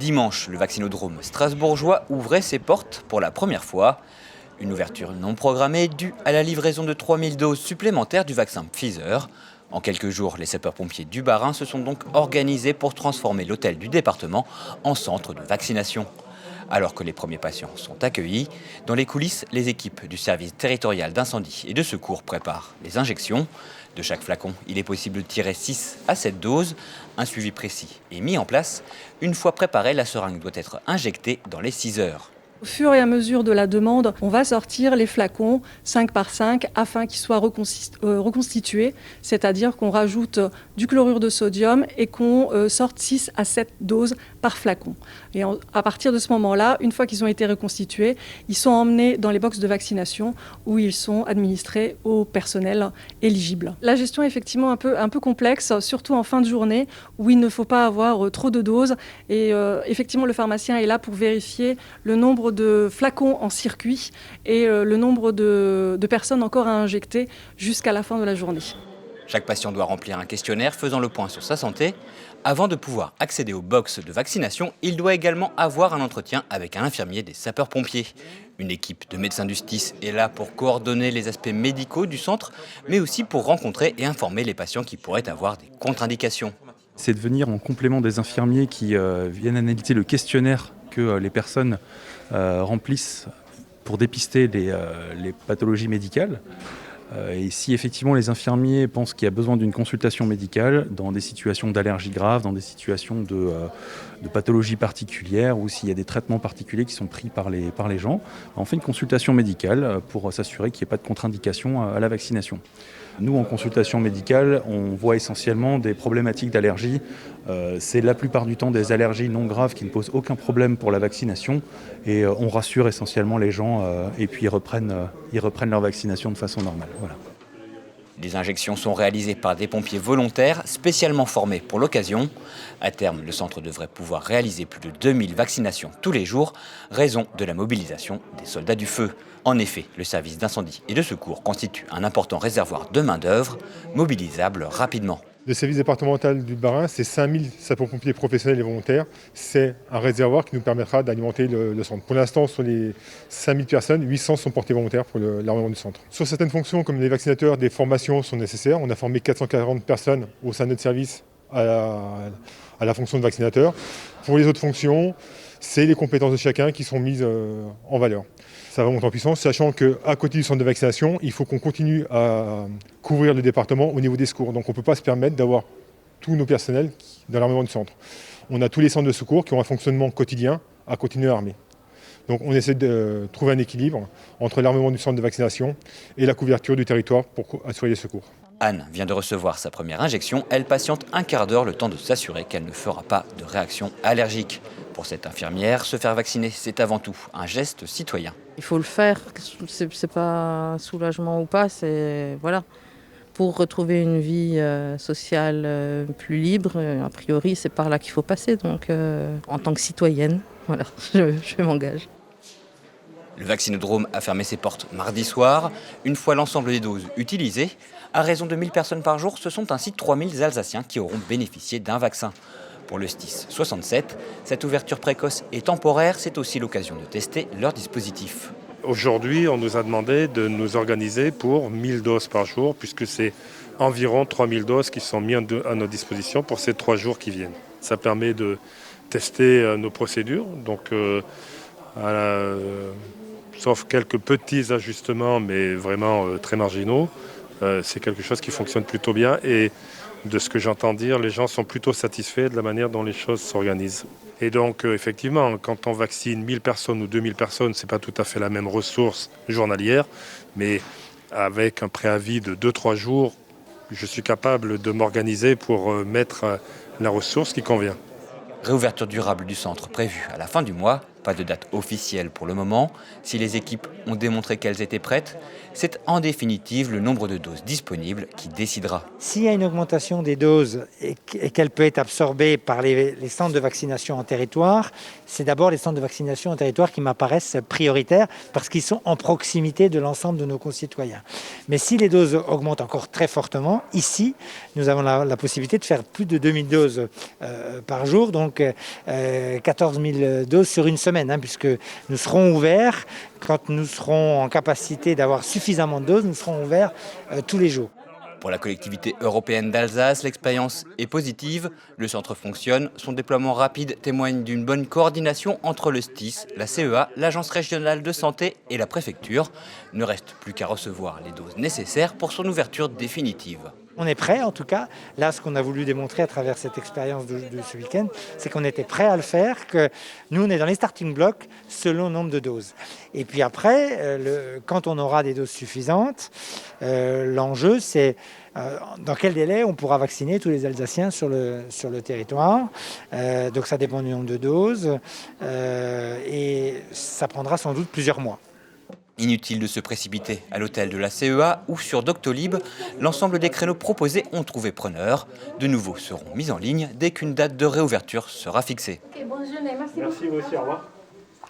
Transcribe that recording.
Dimanche, le vaccinodrome strasbourgeois ouvrait ses portes pour la première fois. Une ouverture non programmée due à la livraison de 3000 doses supplémentaires du vaccin Pfizer. En quelques jours, les sapeurs-pompiers du Bas-Rhin se sont donc organisés pour transformer l'hôtel du département en centre de vaccination. Alors que les premiers patients sont accueillis, dans les coulisses, les équipes du service territorial d'incendie et de secours préparent les injections. De chaque flacon, il est possible de tirer 6 à 7 doses. Un suivi précis est mis en place. Une fois préparée, la seringue doit être injectée dans les 6 heures. Au fur et à mesure de la demande, on va sortir les flacons 5 par 5 afin qu'ils soient reconstitués, c'est-à-dire qu'on rajoute du chlorure de sodium et qu'on sorte 6 à 7 doses par flacon. Et à partir de ce moment-là, une fois qu'ils ont été reconstitués, ils sont emmenés dans les boxes de vaccination où ils sont administrés au personnel éligible. La gestion est effectivement un peu complexe, surtout en fin de journée où il ne faut pas avoir trop de doses. Et effectivement, le pharmacien est là pour vérifier le nombre de flacons en circuit et le nombre de personnes encore à injecter jusqu'à la fin de la journée. Chaque patient doit remplir un questionnaire faisant le point sur sa santé. Avant de pouvoir accéder aux box de vaccination, il doit également avoir un entretien avec un infirmier des sapeurs-pompiers. Une équipe de médecins du STIS est là pour coordonner les aspects médicaux du centre, mais aussi pour rencontrer et informer les patients qui pourraient avoir des contre-indications. C'est de venir en complément des infirmiers qui viennent analyser le questionnaire que les personnes remplissent pour dépister les pathologies médicales. Et si effectivement les infirmiers pensent qu'il y a besoin d'une consultation médicale dans des situations d'allergie grave, dans des situations de pathologies particulières ou s'il y a des traitements particuliers qui sont pris par les gens, on fait une consultation médicale pour s'assurer qu'il n'y ait pas de contre-indication à la vaccination. Nous, en consultation médicale, on voit essentiellement des problématiques d'allergie. C'est la plupart du temps des allergies non graves qui ne posent aucun problème pour la vaccination. Et on rassure essentiellement les gens et puis ils reprennent leur vaccination de façon normale. Voilà. Les injections sont réalisées par des pompiers volontaires spécialement formés pour l'occasion. À terme, le centre devrait pouvoir réaliser plus de 2000 vaccinations tous les jours, raison de la mobilisation des soldats du feu. En effet, le service d'incendie et de secours constitue un important réservoir de main-d'œuvre, mobilisable rapidement. Le service départemental du Bas-Rhin, c'est 5000 sapeurs-pompiers professionnels et volontaires. C'est un réservoir qui nous permettra d'alimenter le centre. Pour l'instant, sur les 5000 personnes, 800 sont portés volontaires pour l'armement du centre. Sur certaines fonctions, comme les vaccinateurs, des formations sont nécessaires. On a formé 440 personnes au sein de notre service à la fonction de vaccinateur. Pour les autres fonctions, c'est les compétences de chacun qui sont mises en valeur. Ça va monter en puissance, sachant qu'à côté du centre de vaccination, il faut qu'on continue à couvrir le département au niveau des secours. Donc on ne peut pas se permettre d'avoir tous nos personnels dans l'armement du centre. On a tous les centres de secours qui ont un fonctionnement quotidien à continuer à armer. Donc on essaie de trouver un équilibre entre l'armement du centre de vaccination et la couverture du territoire pour assurer les secours. Anne vient de recevoir sa première injection. Elle patiente un quart d'heure le temps de s'assurer qu'elle ne fera pas de réaction allergique. Pour cette infirmière, se faire vacciner, c'est avant tout un geste citoyen. Il faut le faire, c'est pas un soulagement ou pas, c'est voilà. Pour retrouver une vie sociale plus libre, a priori c'est par là qu'il faut passer. Donc en tant que citoyenne, voilà, je m'engage. Le vaccinodrome a fermé ses portes mardi soir. Une fois l'ensemble des doses utilisées, à raison de 1000 personnes par jour, ce sont ainsi 3000 Alsaciens qui auront bénéficié d'un vaccin. Pour le STIS 67, cette ouverture précoce et temporaire, c'est aussi l'occasion de tester leur dispositif. Aujourd'hui, on nous a demandé de nous organiser pour 1000 doses par jour, puisque c'est environ 3000 doses qui sont mises à notre disposition pour ces 3 jours qui viennent. Ça permet de tester nos procédures, donc sauf quelques petits ajustements, mais vraiment très marginaux. C'est quelque chose qui fonctionne plutôt bien et de ce que j'entends dire, les gens sont plutôt satisfaits de la manière dont les choses s'organisent. Et donc, effectivement, quand on vaccine 1000 personnes ou 2000 personnes, ce n'est pas tout à fait la même ressource journalière, mais avec un préavis de 2-3 jours, je suis capable de m'organiser pour mettre la ressource qui convient. Réouverture durable du centre prévue à la fin du mois. Pas de date officielle pour le moment. Si les équipes ont démontré qu'elles étaient prêtes, c'est en définitive le nombre de doses disponibles qui décidera. S'il y a une augmentation des doses et qu'elle peut être absorbée par les centres de vaccination en territoire, c'est d'abord les centres de vaccination en territoire qui m'apparaissent prioritaires parce qu'ils sont en proximité de l'ensemble de nos concitoyens. Mais si les doses augmentent encore très fortement, ici, nous avons la possibilité de faire plus de 2000 doses par jour, donc 14 000 doses sur une semaine, puisque nous serons ouverts. Quand nous serons en capacité d'avoir suffisamment de doses, nous serons ouverts tous les jours. Pour la collectivité européenne d'Alsace, l'expérience est positive. Le centre fonctionne. Son déploiement rapide témoigne d'une bonne coordination entre le STIS, la CEA, l'Agence régionale de santé et la préfecture. Il ne reste plus qu'à recevoir les doses nécessaires pour son ouverture définitive. On est prêt, en tout cas. Là, ce qu'on a voulu démontrer à travers cette expérience de ce week-end, c'est qu'on était prêt à le faire, que nous, on est dans les starting blocks selon le nombre de doses. Et puis après, quand on aura des doses suffisantes, l'enjeu, c'est dans quel délai on pourra vacciner tous les Alsaciens sur le territoire. Donc ça dépend du nombre de doses et ça prendra sans doute plusieurs mois. Inutile de se précipiter à l'hôtel de la CEA ou sur Doctolib, l'ensemble des créneaux proposés ont trouvé preneur. De nouveaux seront mis en ligne dès qu'une date de réouverture sera fixée. Bonne journée, merci. Merci vous aussi, au revoir.